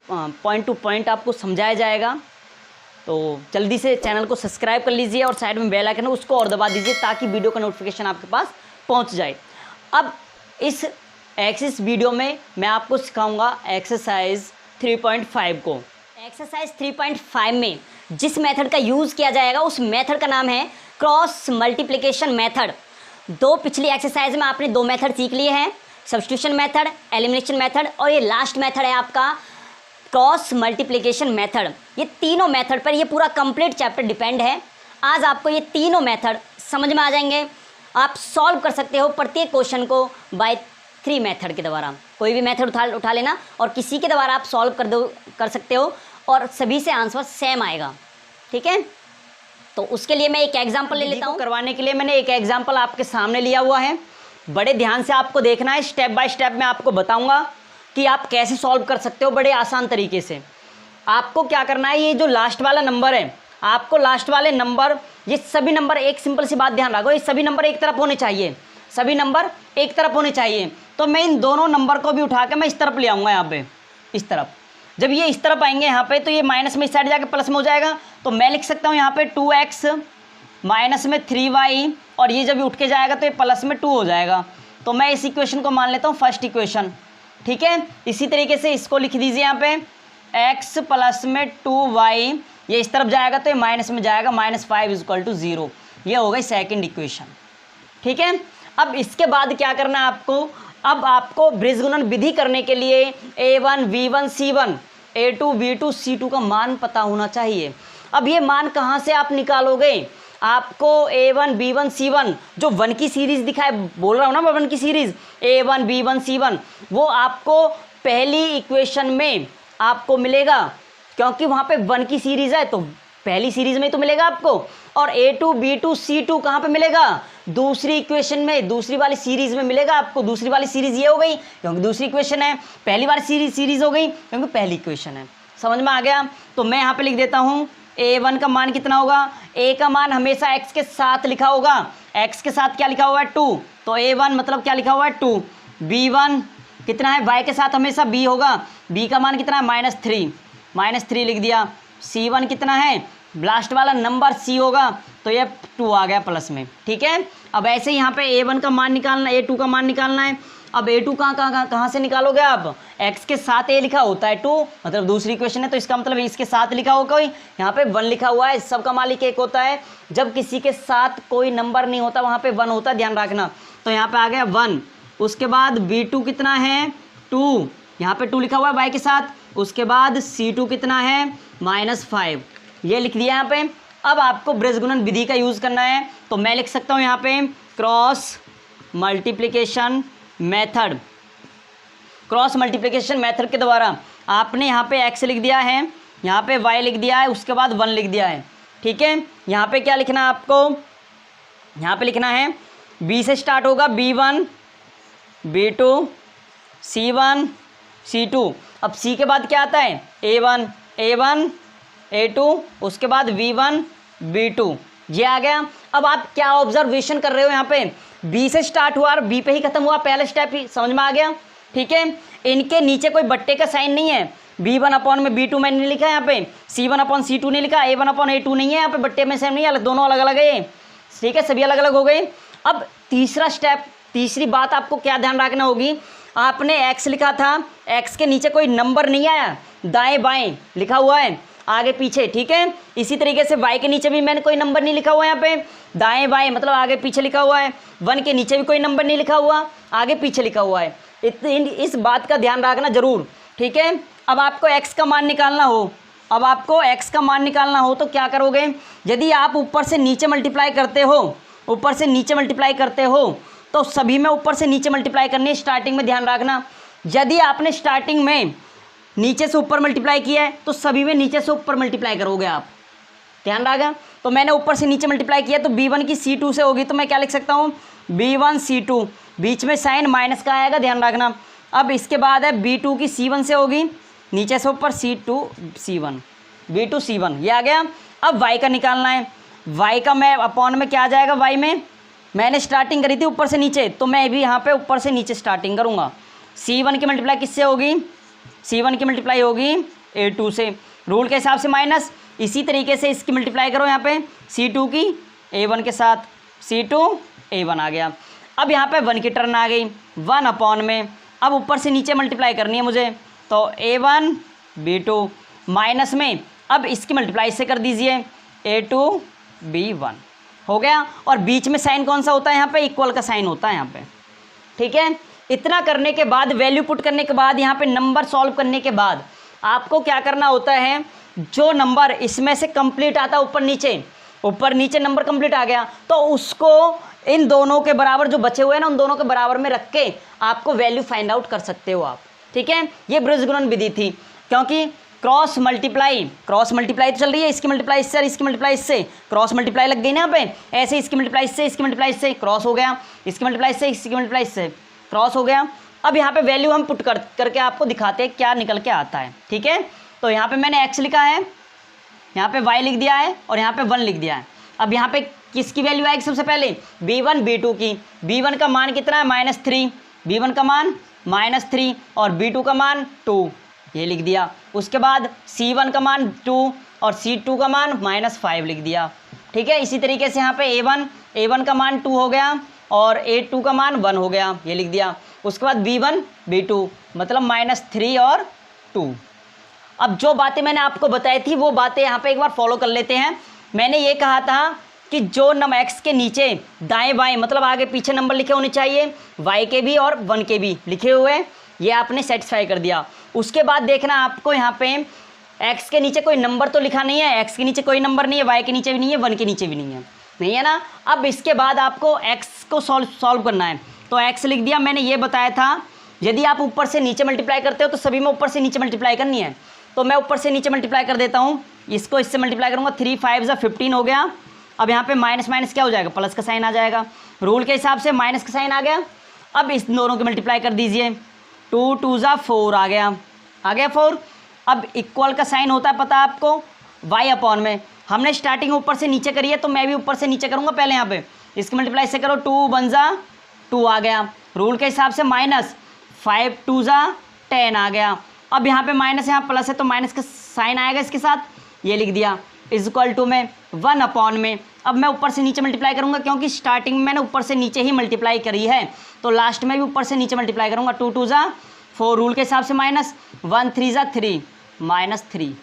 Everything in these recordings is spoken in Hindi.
पॉइंट टू पॉइंट आपको समझाया जाएगा। तो जल्दी से चैनल को सब्सक्राइब कर लीजिए और साइड में बेल आइकन है उसको और दबा दीजिए ताकि वीडियो का नोटिफिकेशन आपके पास पहुंच जाए। अब इस वीडियो में मैं आपको सिखाऊंगा एक्सरसाइज 3.5 को। एक्सरसाइज 3.5 में जिस मेथड का यूज़ किया जाएगा उस मेथड का नाम है क्रॉस मल्टीप्लिकेशन मेथड। दो पिछली एक्सरसाइज में आपने दो मेथड सीख लिए हैं, सब्स्टिट्यूशन मेथड, एलिमिनेशन मेथड, और ये लास्ट मेथड है आपका क्रॉस मल्टीप्लिकेशन मेथड। ये तीनों मेथड पर ये पूरा कंप्लीट चैप्टर डिपेंड है। आज आपको ये तीनों मेथड समझ में आ जाएंगे। आप सॉल्व कर सकते हो प्रत्येक क्वेश्चन को बाय 3 मेथड के द्वारा। कोई भी मेथड उठा लेना और किसी के द्वारा आप सॉल्व कर सकते हो और सभी से आंसर सेम आएगा। ठीक है, तो उसके लिए मैं एक एग्जांपल ले लेता हूँ। करवाने के लिए मैंने एक एग्जांपल आपके सामने लिया हुआ है। बड़े ध्यान से आपको देखना है, स्टेप बाय स्टेप मैं आपको बताऊंगा कि आप कैसे सॉल्व कर सकते हो बड़े आसान तरीके से। आपको क्या करना है, ये जो लास्ट वाला नंबर है, आपको लास्ट वाले नंबर, ये सभी नंबर, एक सिंपल सी बात ध्यान रखो, ये सभी नंबर एक तरफ होने चाहिए, सभी नंबर एक तरफ होने चाहिए। तो मैं इन दोनों नंबर को भी उठा के मैं इस तरफ ले आऊँगा, यहाँ पे इस तरफ। जब ये इस तरफ आएंगे यहाँ पे तो ये माइनस में इस साइड जाके प्लस में हो जाएगा। तो मैं लिख सकता हूँ यहाँ पे 2x माइनस में 3y, और ये जब उठ के जाएगा तो ये प्लस में 2 हो जाएगा। तो मैं इस इक्वेशन को मान लेता हूँ फर्स्ट इक्वेशन। ठीक है, इसी तरीके से इसको लिख दीजिए यहाँ पे x प्लस में 2y, ये इस तरफ जाएगा तो ये माइनस में जाएगा, -5 = 0। ये हो गई सेकेंड इक्वेशन। ठीक है, अब इसके बाद क्या करना है आपको, अब आपको बीजगुणन विधि करने के लिए a1 b1 c1 a2 b2 c2 का मान पता होना चाहिए। अब ये मान कहाँ से आप निकालोगे, आपको a1 b1 c1 जो 1 की सीरीज दिखाए, बोल रहा हूँ ना मैं 1 की सीरीज a1 b1 c1, वो आपको पहली इक्वेशन में आपको मिलेगा, क्योंकि वहाँ पे 1 की सीरीज है तो पहली सीरीज में तो मिलेगा आपको। और a2 b2 c2 कहाँ पे मिलेगा, दूसरी इक्वेशन में, दूसरी वाली सीरीज में मिलेगा आपको। दूसरी वाली सीरीज ये हो गई क्योंकि दूसरी इक्वेशन है, पहली वाली सीरीज हो गई क्योंकि पहली इक्वेशन है। समझ में आ गया। तो मैं यहाँ पे लिख देता हूँ a1 का मान कितना होगा, a का मान हमेशा x के साथ लिखा होगा, x के साथ क्या लिखा हुआ है 2, तो a1 मतलब क्या लिखा हुआ है 2। b1 कितना है, y के साथ हमेशा b होगा, b का मान कितना है -3 लिख दिया। c1 कितना है, लास्ट वाला नंबर c होगा तो ये 2 आ गया प्लस में। ठीक है, अब ऐसे ही यहाँ पे a1 का मान निकालना, a2 का मान निकालना है। अब a2 कहाँ से निकालोगे आप, x के साथ a लिखा होता है 2, मतलब दूसरी इक्वेशन है तो इसका मतलब इसके साथ लिखा होगा कोई, यहाँ पे 1 लिखा हुआ है, सबका मालिक 1 होता है। जब किसी के साथ कोई नंबर नहीं होता वहाँ पे 1 होता है, ध्यान रखना। तो यहाँ पे आ गया 1, उसके बाद b2 कितना है 2, यहाँ पे 2 लिखा हुआ है y के साथ, उसके बाद c2 कितना है -5, ये लिख दिया यहाँ पे। अब आपको बीजगुणन विधि का यूज़ करना है, तो मैं लिख सकता हूँ यहाँ पे cross multiplication method. Cross multiplication method के द्वारा आपने यहाँ पे x लिख दिया है, यहाँ पे y लिख दिया है, उसके बाद 1 लिख दिया है। ठीक है, यहाँ पे क्या लिखना है आपको, यहाँ पे लिखना है b से स्टार्ट होगा, b1 b2 c1 c2। अब c के बाद क्या आता है a1 a2, उसके बाद v1 v2, ये आ गया। अब आप क्या ऑब्जर्वेशन कर रहे हो, यहाँ पे b से स्टार्ट हुआ और b पे ही खत्म हुआ, पहला स्टेप ही समझ में आ गया। ठीक है, इनके नीचे कोई बट्टे का साइन नहीं है, b1 में b2 मैंने नहीं लिखा, यहाँ पे c1 c2 नहीं लिखा, a1 a2 नहीं है, यहाँ पे बट्टे में सेम नहीं है, दोनों अलग अलग है। ठीक है, सभी अलग अलग हो गए। अब तीसरा स्टेप, तीसरी बात आपको क्या ध्यान रखना होगी, आपने x लिखा था, x के नीचे कोई नंबर नहीं आया, दाएं बाएं लिखा हुआ है, आगे पीछे। ठीक है, इसी तरीके से y के नीचे भी मैंने कोई नंबर नहीं लिखा हुआ है, यहाँ पे दाएं बाएं मतलब आगे पीछे लिखा हुआ है। 1 के नीचे भी कोई नंबर नहीं लिखा हुआ, आगे पीछे लिखा हुआ है। इस बात का ध्यान रखना जरूर। ठीक है, अब आपको x का मान निकालना हो, अब आपको x का मान निकालना हो तो क्या करोगे, यदि आप ऊपर से नीचे मल्टीप्लाई करते हो, ऊपर से नीचे मल्टीप्लाई करते हो तो सभी में ऊपर से नीचे मल्टीप्लाई करनी है। स्टार्टिंग में ध्यान रखना, यदि आपने स्टार्टिंग में नीचे से ऊपर मल्टीप्लाई किया है तो सभी में नीचे से ऊपर मल्टीप्लाई करोगे आप, ध्यान रखा। तो मैंने ऊपर से नीचे मल्टीप्लाई किया तो b1 की c2 से होगी, तो मैं क्या लिख सकता हूँ b1 c2, बीच में साइन माइनस का आएगा, ध्यान रखना। अब इसके बाद है b2 की c1 से होगी, नीचे से ऊपर c2 c1 b2 c1, ये आ गया। अब y का निकालना है, y का मैं अपॉन में क्या आ जाएगा, y में मैंने स्टार्टिंग करी थी ऊपर से नीचे, तो मैं भी यहाँ पे ऊपर से नीचे स्टार्टिंग करूँगा। c1 की मल्टीप्लाई किससे होगी, c1 की मल्टीप्लाई होगी A2 से, रूल के हिसाब से माइनस। इसी तरीके से इसकी मल्टीप्लाई करो यहाँ पे C2 की A1 के साथ, C2 A1 आ गया। अब यहाँ पे 1 की टर्न आ गई, 1 अपॉन में, अब ऊपर से नीचे मल्टीप्लाई करनी है मुझे, तो A1 B2 माइनस में, अब इसकी मल्टीप्लाई से कर दीजिए A2 B1 हो गया। और बीच में साइन कौन सा होता है यहाँ पे, इक्वल का साइन होता है यहाँ पे, ठीक है। इतना करने के बाद वैल्यू पुट करने के बाद यहाँ पे नंबर सॉल्व करने के बाद आपको क्या करना होता है, जो नंबर इसमें से कंप्लीट आता है ऊपर नीचे नंबर कंप्लीट आ गया तो उसको इन दोनों के बराबर जो बचे हुए हैं ना, उन दोनों के बराबर में रख के आपको वैल्यू फाइंड आउट कर सकते हो आप, ठीक है। ये बीजगुणन विधि थी, क्योंकि क्रॉस मल्टीप्लाई तो चल रही है, इसकी मल्टीप्लाई इससे और इसकी मल्टीप्लाई इससे, क्रॉस मल्टीप्लाई लग गई ना यहाँ पे, ऐसे इसकी मल्टीप्लाई इससे क्रॉस हो गया, इसकी मल्टीप्लाई इसकी मल्टीप्लाई इससे क्रॉस हो गया। अब यहाँ पे वैल्यू हम पुट करके आपको दिखाते हैं क्या निकल के आता है, ठीक है। तो यहाँ पे मैंने x लिखा है, यहाँ पे y लिख दिया है और यहाँ पे 1 लिख दिया है। अब यहाँ पे किसकी वैल्यू आएगी सबसे पहले, b1 b2 की। b1 का मान कितना है -3, b1 का मान -3 और b2 का मान 2, ये लिख दिया। उसके बाद c1 का मान 2 और c2 का मान -5 लिख दिया, ठीक है। इसी तरीके से यहाँ पे a1 का मान 2 हो गया और a2 का मान 1 हो गया, ये लिख दिया। उसके बाद b1 b2 मतलब -3 और 2। अब जो बातें मैंने आपको बताई थी वो बातें यहाँ पे एक बार फॉलो कर लेते हैं। मैंने ये कहा था कि जो नंबर x के नीचे दाएं बाएं मतलब आगे पीछे नंबर लिखे होने चाहिए, y के भी और 1 के भी लिखे हुए, ये आपने सेटिस्फाई कर दिया। उसके बाद देखना आपको यहाँ पे x के नीचे कोई नंबर तो लिखा नहीं है, x के नीचे कोई नंबर नहीं है, y के नीचे भी नहीं है, 1 के नीचे भी नहीं है ना। अब इसके बाद आपको x को सॉल्व करना है, तो x लिख दिया। मैंने ये बताया था यदि आप ऊपर से नीचे मल्टीप्लाई करते हो तो सभी में ऊपर से नीचे मल्टीप्लाई करनी है, तो मैं ऊपर से नीचे मल्टीप्लाई कर देता हूँ। इसको इससे मल्टीप्लाई करूँगा, 3 5 15 हो गया। अब यहाँ पे माइनस माइनस क्या हो जाएगा, प्लस का साइन आ जाएगा। रूल के हिसाब से माइनस का साइन आ गया। अब इस दोनों की मल्टीप्लाई कर दीजिए, 2 2 4 आ गया 4। अब इक्वल का साइन होता है पता है आपको, y अपॉन में। हमने स्टार्टिंग ऊपर से नीचे करी है तो मैं भी ऊपर से नीचे करूँगा पहले। यहाँ पे इसकी मल्टीप्लाई से करो, 2 1 2 आ गया। रूल के हिसाब से -5 2 10 आ गया। अब यहाँ पे माइनस यहाँ प्लस है तो माइनस का साइन आएगा इसके साथ, ये लिख दिया। इज इक्वल टू में 1 अपॉन में, अब मैं ऊपर से नीचे मल्टीप्लाई करूँगा क्योंकि स्टार्टिंग में मैंने ऊपर से नीचे ही मल्टीप्लाई करी है, तो लास्ट में भी ऊपर से नीचे मल्टीप्लाई करूँगा। 2 2 4 रूल के हिसाब से -1 3 3 -3,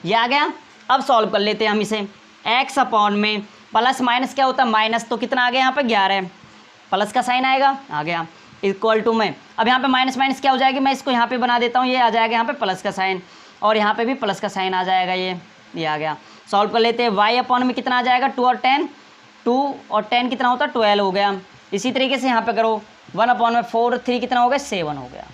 ये आ गया। अब सॉल्व कर लेते हैं हम इसे। x अपॉन में प्लस माइनस क्या होता है, माइनस, तो कितना आ गया यहाँ पे 11, प्लस का साइन आएगा, आ गया। इक्वल टू में अब यहाँ पे माइनस माइनस क्या हो जाएगी, मैं इसको यहाँ पे बना देता हूँ, ये आ जाएगा यहाँ पे प्लस का साइन और यहाँ पे भी प्लस का साइन आ जाएगा, ये आ गया। सॉल्व कर लेते हैं। y अपॉन में कितना आ जाएगा, 2 और 10, 2 और 10 कितना होता है 12 हो गया। इसी तरीके से यहाँ पे करो, 1 अपॉन में 4 और 3 कितना हो गया 7 हो गया,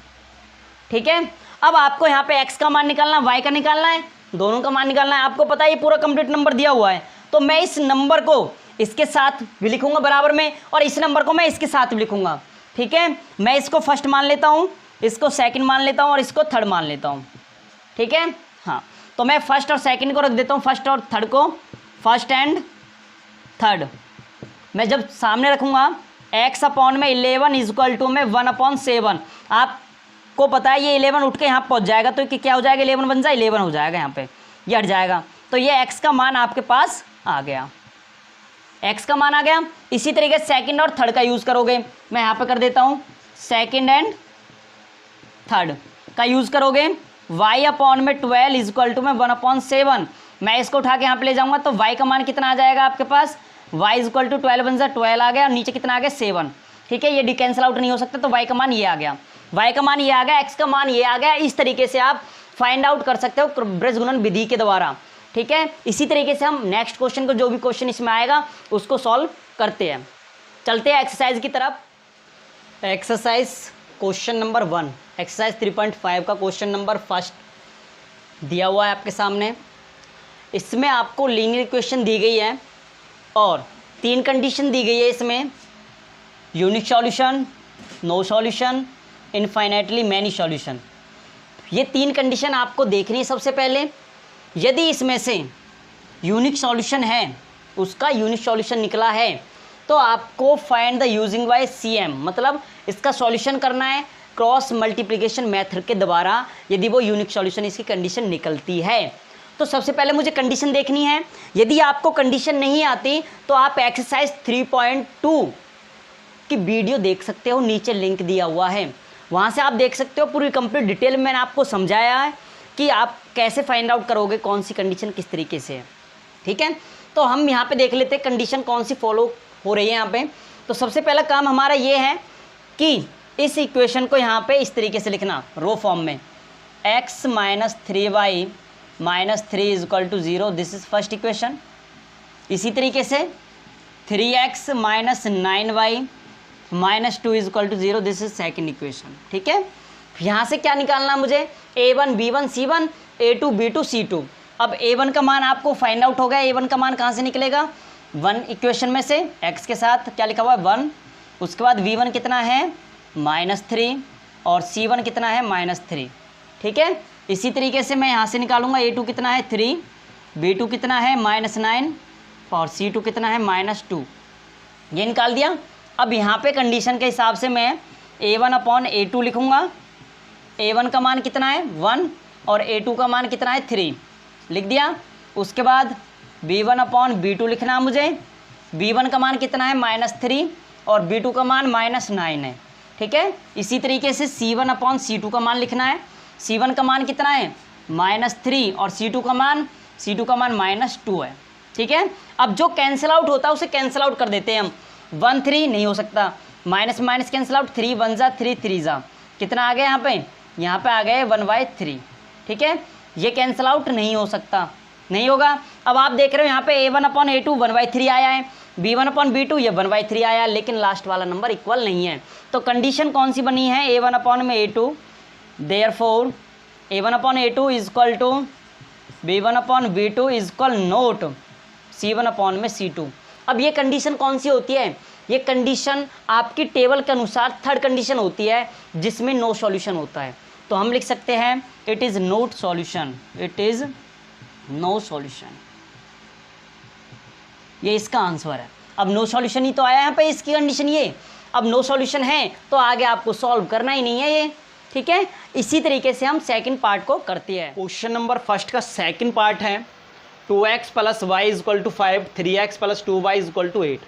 ठीक है। अब आपको यहाँ पे x का मान निकालना है, y का निकालना है, दोनों का मान निकालना है। आपको पता है ये पूरा कंप्लीट नंबर दिया हुआ है, तो मैं इस नंबर को इसके साथ भी लिखूंगा बराबर में और इस नंबर को मैं इसके साथ भी लिखूंगा, ठीक है। मैं इसको फर्स्ट मान लेता हूँ, इसको सेकंड मान लेता हूँ और इसको थर्ड मान लेता हूँ, ठीक है। हाँ, तो मैं फर्स्ट और सेकंड को रख देता हूँ, फर्स्ट और थर्ड को, फर्स्ट एंड थर्ड। मैं जब सामने रखूँगा x अपॉन में 11 इज इक्वल टू में 1/7। आपको पता है ये 11 उठ के यहाँ पहुँच जाएगा, तो क्या हो जाएगा, 11 बन जाए 11 हो जाएगा, यहाँ पे ये हट जाएगा। तो ये x का मान आपके पास आ गया, x का मान आ गया। इसी तरीके से सेकंड और थर्ड का यूज़ करोगे, मैं यहाँ पे कर देता हूँ, सेकंड एंड थर्ड का यूज़ करोगे। y अपॉन में 12 इज इक्वल टू में 1/7। मैं इसको उठा के यहाँ पे ले जाऊँगा तो y का मान कितना आ जाएगा आपके पास, y इज इक्वल टू 12 बन जाए 12 आ गया, और नीचे कितना आ गया 7, ठीक है। ये डी कैंसिल आउट नहीं हो सकता, तो y का मान ये आ गया, y का मान ये आ गया, x का मान ये आ गया। इस तरीके से आप फाइंड आउट कर सकते हो बीजगुणन विधि के द्वारा, ठीक है। इसी तरीके से हम नेक्स्ट क्वेश्चन को, जो भी क्वेश्चन इसमें आएगा उसको सॉल्व करते हैं। चलते हैं एक्सरसाइज की तरफ। एक्सरसाइज क्वेश्चन नंबर 1, एक्सरसाइज 3.5 का क्वेश्चन नंबर फर्स्ट दिया हुआ है आपके सामने। इसमें आपको लीनियर इक्वेशन दी गई है और 3 कंडीशन दी गई है इसमें, unique solution, no solution, infinitely many solution. ये 3 कंडीशन आपको देखनी है सबसे पहले। यदि इसमें से यूनिक सॉल्यूशन है, उसका यूनिक सॉल्यूशन निकला है, तो आपको find the using by CM, मतलब इसका सॉल्यूशन करना है क्रॉस मल्टीप्लिकेशन मेथड के द्वारा यदि वो यूनिक सॉल्यूशन इसकी कंडीशन निकलती है। तो सबसे पहले मुझे कंडीशन देखनी है। यदि आपको कंडीशन नहीं आती तो आप एक्सरसाइज 3.2 की वीडियो देख सकते हो, नीचे लिंक दिया हुआ है, वहाँ से आप देख सकते हो। पूरी कंप्लीट डिटेल में मैंने आपको समझाया है कि आप कैसे फाइंड आउट करोगे कौन सी कंडीशन किस तरीके से है। ठीक है, तो हम यहाँ पे देख लेते हैं कंडीशन कौन सी फॉलो हो रही है यहाँ पे। तो सबसे पहला काम हमारा ये है कि इस इक्वेशन को यहाँ पे इस तरीके से लिखना रो फॉर्म में, x minus 3y minus 3 is equal to 0, this is first equation. इसी तरीके से 3x minus 9y minus 2 is equal to 0, this is second equation. ठीक है, यहाँ से क्या निकालना मुझे, a1 b1 c1 a2 b2 c2। अब a1 का मान आपको फाइंड आउट हो गया। a1 का मान कहाँ से निकलेगा, 1 इक्वेशन में से x के साथ क्या लिखा हुआ है 1, उसके बाद v1 कितना है -3 और c1 कितना है -3। ठीक है, इसी तरीके से मैं यहाँ से निकालूंगा a2 कितना है 3, b2 कितना है -9 और c2 कितना है -2, ये निकाल दिया। अब यहाँ पे कंडीशन के हिसाब से मैं a1 अपॉन a2 लिखूँगा। a1 का मान कितना है 1 और a2 का मान कितना है 3, लिख दिया। उसके बाद b1 अपॉन b2 लिखना है मुझे। b1 का मान कितना है -3 और b2 का मान -9 है। ठीक है, इसी तरीके से c1 अपॉन c2 का मान लिखना है। c1 का मान कितना है -3 और c2 का मान -2 है। ठीक है, अब जो कैंसिल आउट होता है उसे कैंसिल आउट कर देते हैं हम। 1 3 नहीं हो सकता, माइनस माइनस कैंसिल आउट, 3 1 जा 3 3 जा, कितना आ गया यहाँ पे आ गया 1/3। ठीक है, ये कैंसिल आउट नहीं हो सकता, नहीं होगा। अब आप देख रहे हो यहाँ पे a1 अपॉन a2 1/3 आया है, b1 अपॉन b2 ये 1/3 आया, लेकिन लास्ट वाला नंबर इक्वल नहीं है। तो कंडीशन कौन सी बनी है, a1 अपॉन में a2, therefore a1 upon a2 is equal to b1 upon b2 is equal not c1 upon में c2। अब ये कंडीशन कौन सी होती है, ये कंडीशन आपकी टेबल के अनुसार थर्ड कंडीशन होती है जिसमें नो सॉल्यूशन होता है। तो हम लिख सकते हैं it is not solution, it is no solution, ये इसका आंसर है। अब नो सॉल्यूशन ही तो आया यहाँ पे इसकी कंडीशन, ये अब नो सॉल्यूशन है तो आगे आपको सॉल्व करना ही नहीं है ये। ठीक है, इसी तरीके से हम सेकंड पार्ट को करते हैं। क्वेश्चन नंबर फर्स्ट का सेकंड पार्ट है 2x plus y is equal to 5, 3x plus 2y is equal to 8।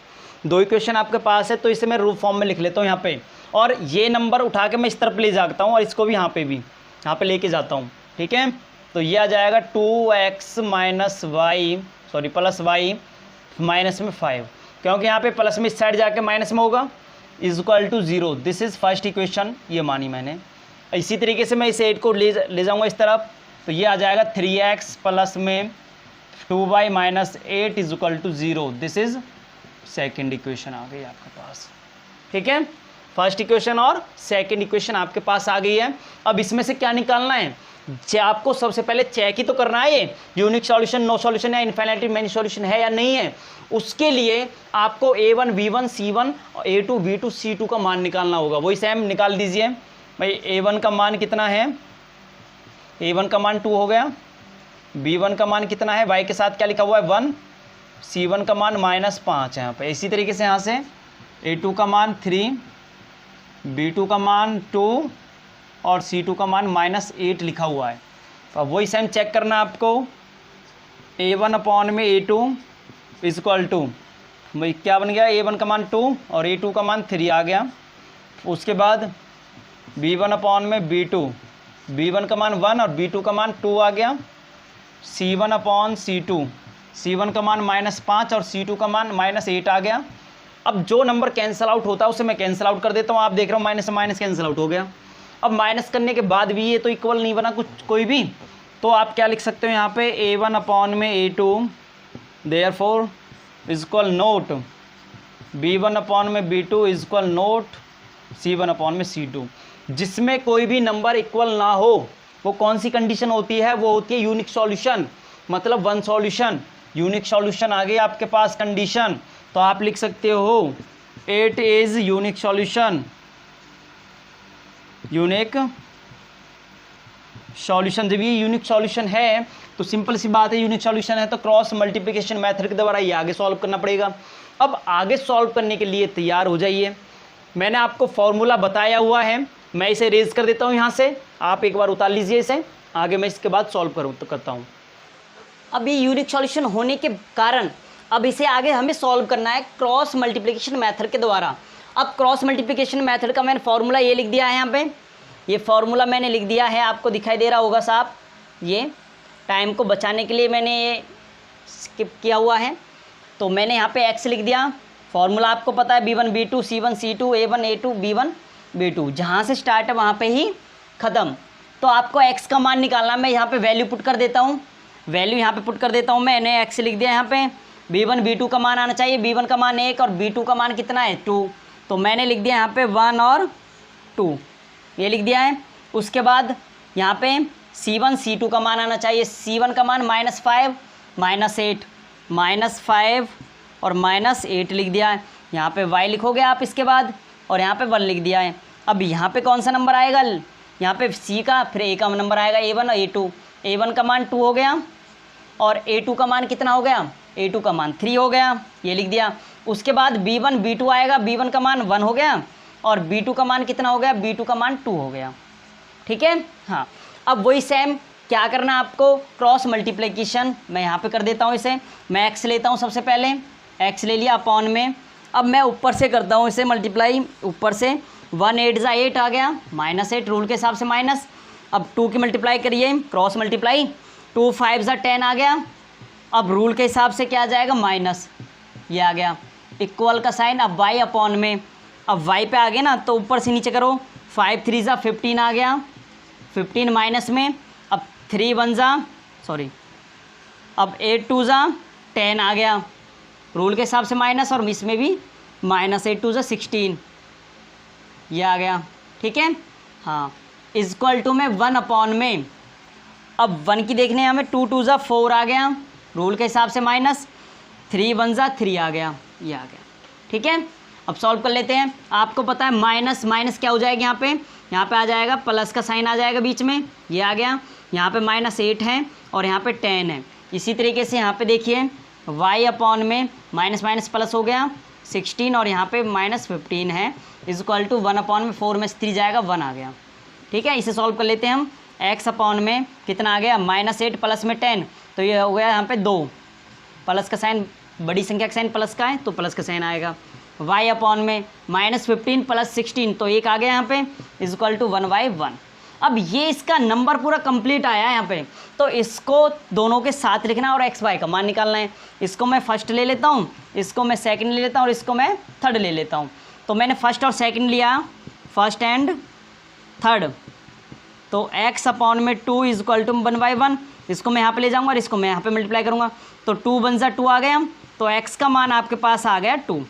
दो इक्वेशन आपके पास है तो इसे मैं रूप फॉर्म में लिख लेता हूँ यहाँ पे, और ये नंबर उठा के मैं इस तरफ ले जाता हूँ और इसको भी यहाँ पे लेके जाता हूँ। ठीक है, तो ये आ जाएगा 2x minus y plus y minus में 5, क्योंकि यहाँ पे प्लस में इस साइड जाके माइनस में होगा, is equal to 0, this is first equation, ये मानी मैंने। इसी तरीके से मैं इस 8 को ले जाऊँगा इस तरफ, तो ये आ जाएगा 3x प्लस में 2y minus 8 is equal to 0, this is second equation आ गई आपके पास। ठीक है, फर्स्ट इक्वेशन और सेकेंड इक्वेशन आपके पास आ गई है। अब इसमें से क्या निकालना है, आपको सबसे पहले चेक ही तो करना है ये यूनिक सॉल्यूशन, नो सॉल्यूशन या इनफाइनाइटली मेनी सॉल्यूशन है या नहीं है। उसके लिए आपको a1 b1 c1 और a2 b2 c2 का मान निकालना होगा। वही सेम निकाल दीजिए भाई, a1 का मान कितना है, a1 का मान 2 हो गया, b1 का मान कितना है, y के साथ क्या लिखा हुआ है 1, c1 का मान -5 है यहाँ पे। इसी तरीके से यहाँ से a2 का मान 3, b2 का मान 2 और c2 का मान -8 लिखा हुआ है। तो अब वही सेम चेक करना है आपको, a1 अपॉन में a2 इज इक्वल टू भाई क्या बन गया, a1 का मान 2 और a2 का मान 3 आ गया। उसके बाद b1 अपॉन में b2, b1 का मान 1 और b2 का मान 2 आ गया। c1 अपॉन c2, c1 का मान -5 और c2 का मान -8 आ गया। अब जो नंबर कैंसिल आउट होता है उसे मैं कैंसिल आउट कर देता हूँ। आप देख रहे हो माइनस से माइनस कैंसिल आउट हो गया। अब माइनस करने के बाद भी ये तो इक्वल नहीं बना कोई भी, तो आप क्या लिख सकते हो यहाँ पे a1 अपॉन में a2 therefore is equal note b1 upon में b2 is equal not c1 upon में c2। जिसमें कोई भी नंबर इक्वल ना हो वो कौन सी कंडीशन होती है, वो होती है यूनिक सॉल्यूशन, मतलब वन सॉल्यूशन। यूनिक सॉल्यूशन आ गई आपके पास कंडीशन, तो आप लिख सकते हो it is unique solution, unique solution. जब ये यूनिक सॉल्यूशन है तो सिंपल सी बात है, यूनिक सॉल्यूशन है तो क्रॉस मल्टीप्लिकेशन मेथड के द्वारा ये आगे सॉल्व करना पड़ेगा। अब आगे सॉल्व करने के लिए तैयार हो जाइए। मैंने आपको फॉर्मूला बताया हुआ है, मैं इसे रेज कर देता हूँ यहाँ से, आप एक बार उतार लीजिए इसे, आगे मैं इसके बाद सॉल्व करता हूँ। अब ये यूनिक सॉल्यूशन होने के कारण अब इसे आगे हमें सॉल्व करना है क्रॉस मल्टीप्लिकेशन मेथड के द्वारा। अब क्रॉस मल्टीप्लिकेशन मेथड का मैंने फॉर्मूला ये लिख दिया है यहाँ पे, ये फॉर्मूला मैंने लिख दिया है, आपको दिखाई दे रहा होगा साहब। ये टाइम को बचाने के लिए मैंने ये स्किप किया हुआ है, तो मैंने यहाँ पे x लिख दिया। फॉर्मूला आपको पता है b1 b2 c1 c2 a1 a2 b1 b2, जहाँ से स्टार्ट है वहाँ पे ही ख़त्म। तो आपको x का मान निकालना, मैं यहाँ पे वैल्यू पुट कर देता हूँ, वैल्यू यहाँ पे पुट कर देता हूँ, मैंने x लिख दिया यहाँ पे। b1 b2 का मान आना चाहिए, b1 का मान 1 और b2 का मान कितना है 2, तो मैंने लिख दिया यहाँ पे 1 और 2, ये लिख दिया है। उसके बाद यहाँ पे c1 c2 का मान आना चाहिए, c1 का मान -5 -8 -5 और -8 लिख दिया है। यहाँ पे y लिखोगे आप इसके बाद, और यहाँ पे 1 लिख दिया है। अब यहाँ पे कौन सा नंबर आएगा, यहाँ पे c का, फिर a का नंबर आएगा a1 और a2। a1 का मान 2 हो गया और a2 का मान कितना हो गया, a2 का मान 3 हो गया, ये लिख दिया। उसके बाद b1 b2 आएगा, b1 का मान 1 हो गया और b2 का मान कितना हो गया, b2 का मान 2 हो गया। ठीक है, हाँ। अब वही सेम क्या करना है आपको, क्रॉस मल्टीप्लिकेशन मैं यहाँ पे कर देता हूँ इसे। मैं x लेता हूँ, सबसे पहले x ले लिया अपॉन में। अब मैं ऊपर से करता हूँ इसे मल्टीप्लाई, ऊपर से 1 8 ज़ा 8 आ गया, -8 रूल के हिसाब से माइनस। अब 2 की मल्टीप्लाई करिए, क्रॉस मल्टीप्लाई, 2 5 ज़ा 10 आ गया। अब रूल के हिसाब से क्या आ जाएगा, माइनस, ये आ गया। इक्वल का साइन, अब y अपॉन में, अब y पे आ गया ना, तो ऊपर से नीचे करो, 5 3 ज़ा 15 आ गया, 15 माइनस में, अब 3 1 ज़ा सॉरी, अब 8 2 ज़ा 10 आ गया, रूल के हिसाब से माइनस, और इसमें भी -8 2 ज़ा 16, ये आ गया। ठीक है, हाँ। इक्वल टू में 1 अपॉन में, अब 1 की देखने हमें, 2 2 ज़ा 4 आ गया, रूल के हिसाब से माइनस, 3 1 ज़ा 3 आ गया, ये आ गया। ठीक है, अब सॉल्व कर लेते हैं। आपको पता है माइनस माइनस क्या हो जाएगा, यहाँ पे आ जाएगा प्लस का साइन आ जाएगा बीच में, ये आ गया। यहाँ पे -8 है और यहाँ पे 10 है। इसी तरीके से यहाँ पे देखिए y अपॉन में माइनस माइनस प्लस हो गया 16 और यहाँ पे -15 है, इक्वल टू 1 अपॉन में 4 में 3 जाएगा, 1 आ गया। ठीक है, इसे सॉल्व कर लेते हैं हम। x अपॉन में कितना आ गया, -8 प्लस में 10, तो ये हो गया यहाँ पे 2, प्लस का साइन, बड़ी संख्या का साइन प्लस का है तो प्लस का साइन आएगा। y अपॉन में -15 प्लस 16, तो 1 आ गया यहाँ पे, इक्वल टू 1/1। अब ये इसका नंबर पूरा कंप्लीट आया है यहाँ पे, तो इसको दोनों के साथ लिखना है और x y का मान निकालना है। इसको मैं फर्स्ट ले लेता हूँ, इसको मैं सेकंड ले लेता हूँ और इसको मैं थर्ड ले लेता हूँ। तो मैंने फर्स्ट और सेकंड लिया, फर्स्ट एंड थर्ड, तो x अपॉन में 2 इक्वल टू 1/1। इसको मैं यहाँ पे ले जाऊँगा और इसको मैं यहाँ पे मल्टीप्लाई करूँगा, तो 2 1 ज़ा 2 आ गया, तो x का मान आपके पास आ गया 2।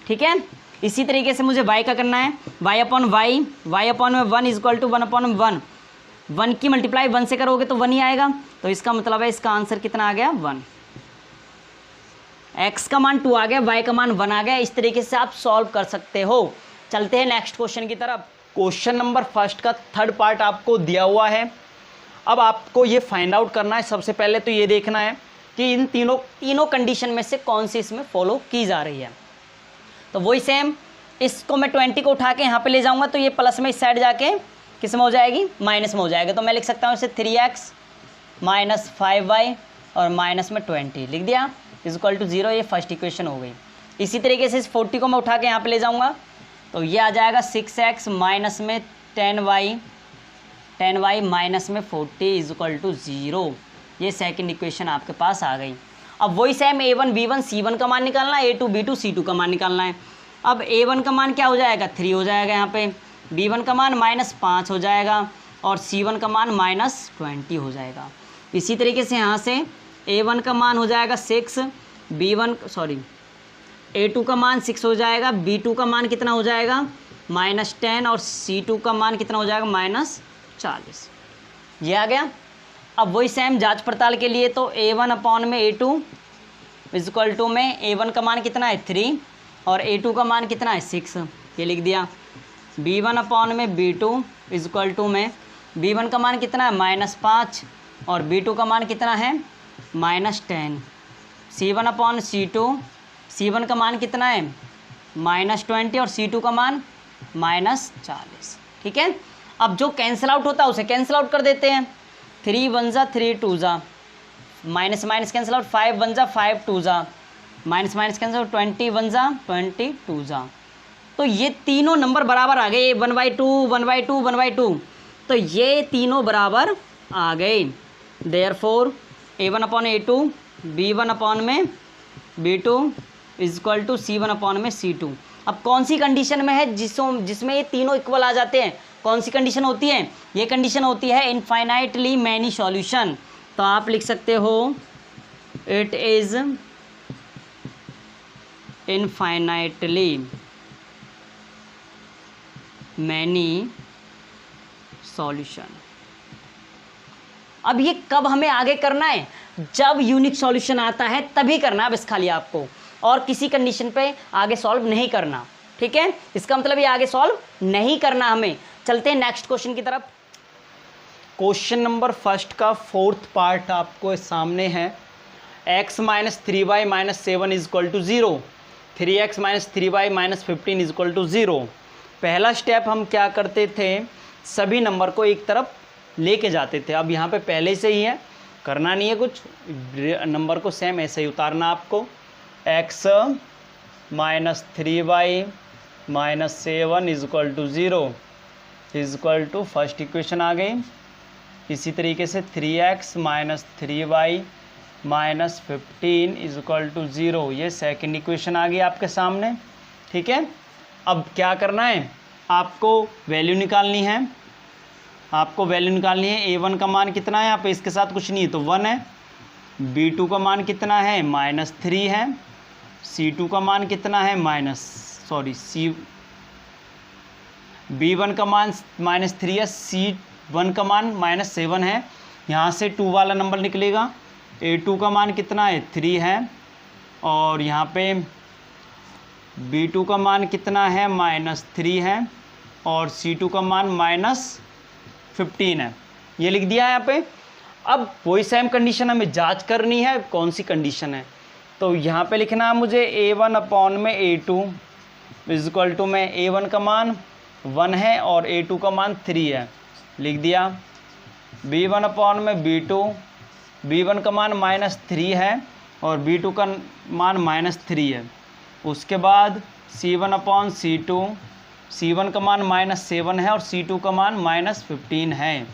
ठीक है, इसी तरीके से मुझे y का करना है, y अपॉन में 1 इक्वल टू 1 अपॉन 1, 1 की मल्टीप्लाई 1 से करोगे तो 1 ही आएगा, तो इसका मतलब है इसका आंसर कितना आ गया, 1। x का मान 2 आ गया, y का मान 1 आ गया। इस तरीके से आप सॉल्व कर सकते हो। चलते हैं नेक्स्ट क्वेश्चन की तरफ। क्वेश्चन नंबर फर्स्ट का थर्ड पार्ट आपको दिया हुआ है। अब आपको ये फाइंड आउट करना है, सबसे पहले तो ये देखना है कि इन तीनों कंडीशन में से कौन सी इसमें फॉलो की जा रही है। तो वही सेम, इसको मैं 20 को उठा के यहाँ पे ले जाऊँगा, तो ये प्लस में इस साइड जाके किस में हो जाएगी, माइनस में हो जाएगा। तो मैं लिख सकता हूँ इसे 3x माइनस 5y और माइनस में 20 लिख दिया, इक्वल टू 0। ये फर्स्ट इक्वेशन हो गई। इसी तरीके से इस 40 को मैं उठा के यहाँ पे ले जाऊँगा, तो ये आ जाएगा 6x माइनस में 10y माइनस में 40 इक्वल टू 0। ये सेकंड इक्वेशन आपके पास आ गई। अब वही सेम a1 b1 c1 का मान निकालना है, a2 b2 c2 का मान निकालना है। अब a1 का मान क्या हो जाएगा, 3 हो जाएगा यहाँ पे, b1 का मान -5 हो जाएगा और c1 का मान -20 हो जाएगा। इसी तरीके से यहाँ से a1 का मान हो जाएगा 6, a2 का मान 6 हो जाएगा, b2 का मान कितना हो जाएगा -10 और c2 का मान कितना हो जाएगा -40। ये आ गया। अब वही सेम जांच पड़ताल के लिए, तो a1 अपॉन में a2 इक्वल टू में a1 का मान कितना है 3 और a2 का मान कितना है 6, ये लिख दिया। b1 अपॉन में b2 इक्वल टू में b1 का मान कितना है -5 और b2 का मान कितना है -10। c1 अपॉन c2, c1 का मान कितना है -20 और c2 का मान -40। ठीक है। अब जो कैंसिल आउट होता है उसे कैंसिल आउट कर देते हैं, 3 1 जा 3 2 जा, माइनस माइनस कैंसिल आउट, 5 1 जा 5 2 जा, माइनस माइनस कैंसिल आउट, 20 1 जा 22 जा। तो ये तीनों नंबर बराबर आ गए, 1/2 1/2 1/2, तो ये तीनों बराबर आ गए। Therefore A1/A2 B1/B2 is equal to C1/C2। अब कौन सी कंडीशन में है जिसमें ये तीनों इक्वल आ जाते हैं, कौन सी कंडीशन होती है? ये कंडीशन होती है इनफाइनाइटली मैनी सॉल्यूशन। तो आप लिख सकते हो it is infinitely many solution. अब ये कब हमें आगे करना है? जब यूनिक सॉल्यूशन आता है तभी करना है बस खाली आपको, और किसी कंडीशन पे आगे सॉल्व नहीं करना, ठीक है। इसका मतलब ये आगे सॉल्व नहीं करना हमें। चलते हैं नेक्स्ट क्वेश्चन की तरफ। क्वेश्चन नंबर फर्स्ट का फोर्थ पार्ट आपको सामने है। x minus 3y minus 7 is equal to 0, 3x minus 3y minus 15 is equal to 0। पहला स्टेप हम क्या करते थे, सभी नंबर को एक तरफ लेके जाते थे। अब यहाँ पे पहले से ही है, करना नहीं है कुछ, नंबर को सेम ऐसे ही उतारना आपको। x minus 3y minus 7 is equal to 0 is equal to first equation आ गई। इसी तरीके से 3x minus 3y minus 15 is equal to 0, ये सेकेंड इक्वेशन आ गई आपके सामने, ठीक है। अब क्या करना है, आपको वैल्यू निकालनी है, आपको वैल्यू निकालनी है। A1 का मान कितना है, यहाँ पे इसके साथ कुछ नहीं है तो 1 है। B2 का मान कितना है, -3 है। C2 का मान कितना है, B1 का मान -3 है, C1 का मान -7 है। यहाँ से 2 वाला नंबर निकलेगा। A2 का मान कितना है, 3 है, और यहाँ पे B2 का मान कितना है, -3 है, और C2 का मान -15 है। ये लिख दिया है यहाँ पे। अब वही सेम कंडीशन हमें जांच करनी है, कौन सी कंडीशन है। तो यहाँ पे लिखना है मुझे A1/A2 इज इक्वल टू में A1 का मान 1 है और A2 का मान 3 है, लिख दिया। B1/B2, B1 का मान -3 है और B2 का मान -3 है। उसके बाद C1/C2, C1 का मान -7 है और C2 का मान -15 है।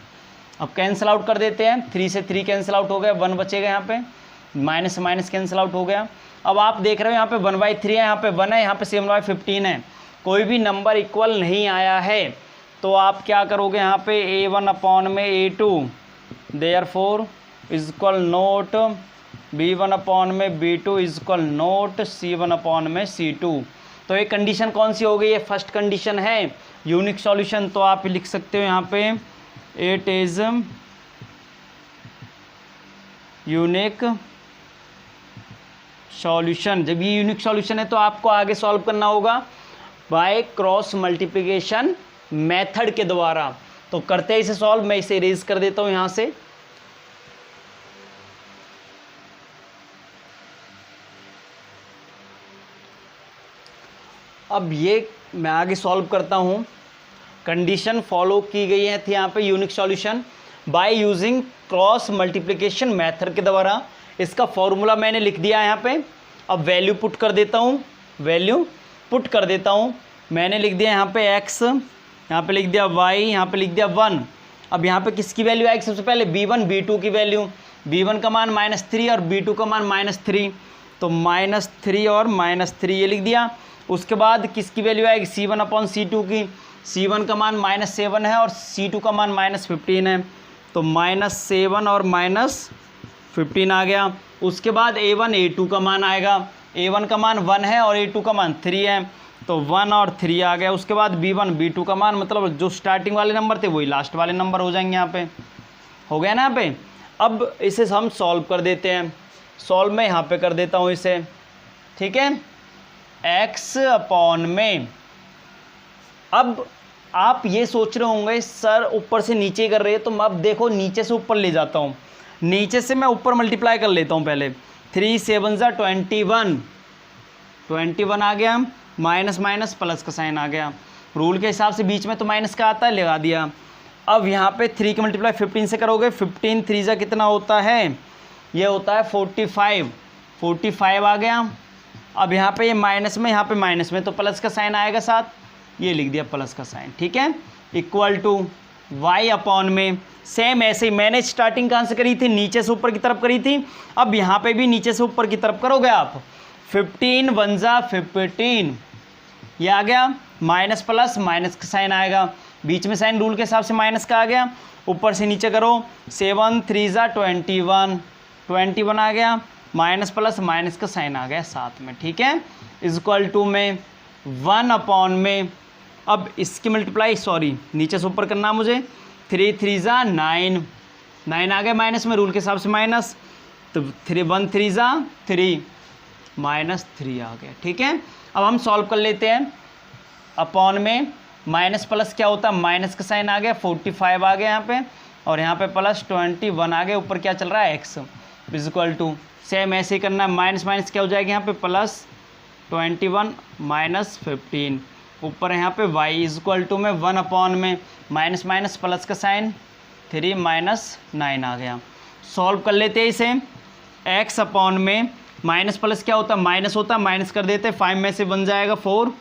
अब कैंसिल आउट कर देते हैं, 3 से 3 कैंसिल आउट हो गया, 1 बचेगा यहाँ पे, माइनस माइनस कैंसिल आउट हो गया। अब आप देख रहे हो यहाँ पे 1/3 है, यहाँ पे 1 है, यहाँ पे 7/15 है। कोई भी नंबर इक्वल नहीं आया है तो आप क्या करोगे, यहाँ पे A1/A2 therefore is equal note B1/B2 is equal note C1/C2। तो ये कंडीशन कौन सी हो गई, ये फर्स्ट कंडीशन है यूनिक सॉल्यूशन। तो आप लिख सकते हो यहाँ पे इट इज यूनिक सॉल्यूशन। जब ये यूनिक सॉल्यूशन है तो आपको आगे सॉल्व करना होगा बाय क्रॉस मल्टीप्लिकेशन मेथड के द्वारा। तो करते हैं इसे सॉल्व, मैं इसे इरेज कर देता हूं यहां से। अब ये मैं आगे सॉल्व करता हूं। कंडीशन फॉलो की गई है थी यहाँ पे unique solution by using cross multiplication method के द्वारा। इसका फॉर्मूला मैंने लिख दिया है यहाँ पे। अब वैल्यू पुट कर देता हूँ, वैल्यू पुट कर देता हूँ। मैंने लिख दिया यहाँ पे x, यहाँ पे लिख दिया y, यहाँ पे लिख दिया 1। अब यहाँ पे किसकी वैल्यू आएगी, सबसे पहले B1 B2 की वैल्यू। B1 का मान -3 और B2 का मान -3, तो -3 और -3 ये लिख दिया। उसके बाद किसकी वैल्यू आएगी, C1/C2 की। C1 का मान -7 है और C2 का मान -15 है, तो -7 और -15 आ गया। उसके बाद A1 A2 का मान आएगा। A1 का मान 1 है और A2 का मान 3 है, तो 1 और 3 आ गया। उसके बाद B1 B2 का मान, मतलब जो स्टार्टिंग वाले नंबर थे वही लास्ट वाले नंबर हो जाएंगे। यहाँ पे हो गया ना यहाँ पे। अब इसे हम सॉल्व कर देते हैं। सॉल्व में यहाँ पे कर देता हूँ इसे, ठीक है, x/, अब आप ये सोच रहे होंगे सर ऊपर से नीचे कर रहे हैं, तो मैं अब देखो नीचे से ऊपर ले जाता हूँ। नीचे से मैं ऊपर मल्टीप्लाई कर लेता हूँ पहले। 3 7 21 आ गया, माइनस माइनस प्लस का साइन आ गया। रूल के हिसाब से बीच में तो माइनस का आता है, लगा दिया। अब यहाँ पे 3 का मल्टीप्लाई 15 से करोगे, 15 3 जा कितना होता है, ये होता है 45, 45 आ गया। अब यहाँ पे ये माइनस में, यहाँ पे माइनस में, तो प्लस का साइन आएगा साथ, ये लिख दिया प्लस का साइन, ठीक है। इक्वल टू y अपॉन में सेम ऐसे ही मैंने स्टार्टिंग कहाँ से करी थी, नीचे से ऊपर की तरफ करी थी, अब यहाँ पे भी नीचे से ऊपर की तरफ करोगे आप। 15 1 जा 15, ये आ गया, माइनस प्लस माइनस का साइन आएगा, बीच में साइन रूल के हिसाब से माइनस का आ गया, ऊपर से नीचे करो, 7 3 जा 21, 21 आ गया, माइनस प्लस माइनस का साइन आ गया साथ में, ठीक है। इज इक्वल टू में 1 अपॉन में, अब इसकी मल्टीप्लाई सॉरी नीचे से ऊपर करना मुझे, 3 3 जा 9, 9 आ गया, माइनस में रूल के हिसाब से माइनस, तो 1 3 जा 3, माइनस 3 आ गया, ठीक है। अब हम सॉल्व कर लेते हैं। अपॉन में माइनस प्लस क्या होता है, माइनस का साइन आ गया, 45 आ गया यहाँ पे, और यहाँ पे प्लस 21 आ गया, ऊपर क्या चल रहा है x, is equal to same ऐसे ही करना है, माइनस माइनस क्या हो जाएगा यहाँ पे, प्लस 21 माइनस 15, ऊपर यहाँ पे y इज इक्वल टू में 1 अपॉन में माइनस माइनस प्लस का साइन 3 माइनस 9 आ गया। सॉल्व कर लेते हैं इसे। x अपॉन में माइनस प्लस क्या होता है, माइनस होता है, माइनस कर देते, 5 में से 1 जाएगा 4,